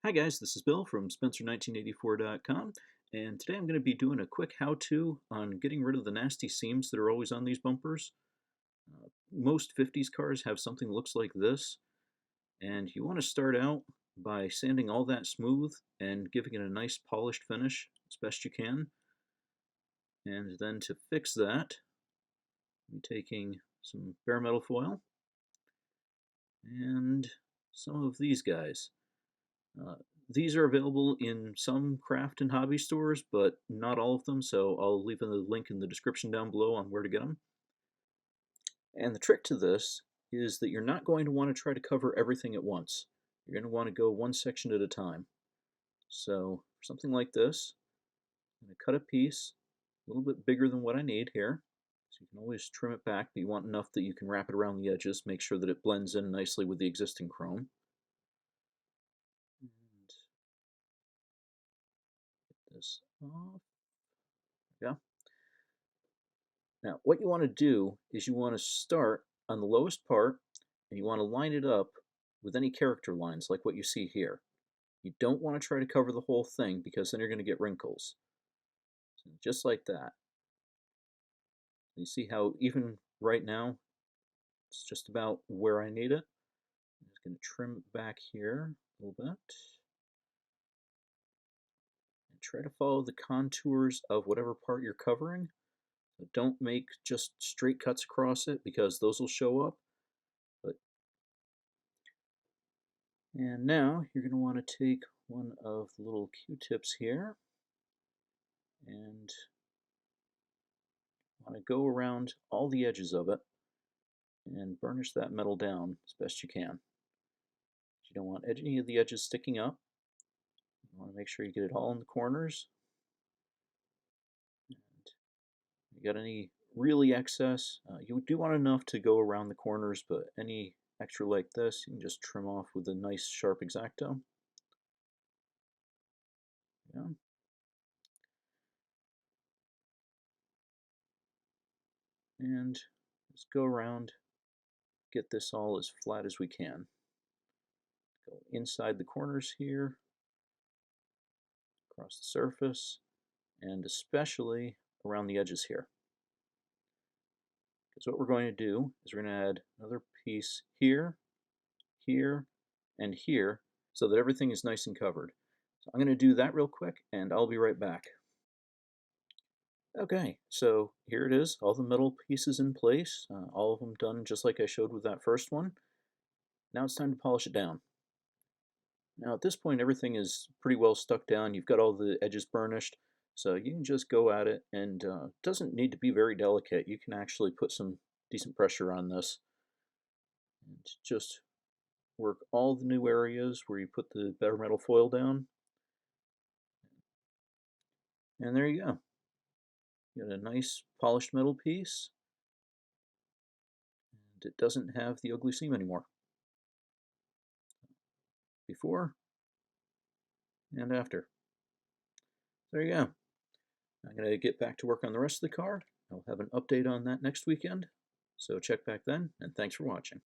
Hi guys, this is Bill from Spencer1984.com, and today I'm going to be doing a quick how-to on getting rid of the nasty seams that are always on these bumpers. Most 50s cars have something that looks like this, and you want to start out by sanding all that smooth and giving it a nice polished finish as best you can. And then to fix that, I'm taking some bare metal foil and some of these guys. Uh, these are available in some craft and hobby stores, but not all of them, so I'll leave a link in the description down below on where to get them. And the trick to this is that you're not going to want to try to cover everything at once. You're going to want to go one section at a time. So for something like this, I'm going to cut a piece a little bit bigger than what I need here. So you can always trim it back, but you want enough that you can wrap it around the edges, make sure that it blends in nicely with the existing chrome. And get this off. Yeah. Now, what you want to do is you want to start on the lowest part and you want to line it up with any character lines like what you see here. You don't want to try to cover the whole thing because then you're going to get wrinkles. So just like that. You see how even right now it's just about where I need it. I'm just going to trim it back here a little bit. And try to follow the contours of whatever part you're covering. Don't make just straight cuts across it because those will show up. And now you're going to want to take one of the little Q-tips here and want to go around all the edges of it and burnish that metal down as best you can. You don't want any of the edges sticking up. You want to make sure you get it all in the corners. And if you got any really excess, you do want enough to go around the corners, but any extra like this, you can just trim off with a nice sharp X-Acto. Yeah. And just go around, get this all as flat as we can. Go inside the corners here, across the surface, and especially around the edges here. Because what we're going to do is we're going to add another piece here, here, and here, so that everything is nice and covered. So I'm going to do that real quick, and I'll be right back. Okay, so here it is, all the metal pieces in place, all of them done just like I showed with that first one. Now it's time to polish it down. Now at this point everything is pretty well stuck down, you've got all the edges burnished, so you can just go at it, and it doesn't need to be very delicate. You can actually put some decent pressure on this and just work all the new areas where you put the bare metal foil down. And there you go. You got a nice polished metal piece, and it doesn't have the ugly seam anymore. Before and after. There you go. I'm going to get back to work on the rest of the car. I'll have an update on that next weekend, so check back then, and thanks for watching.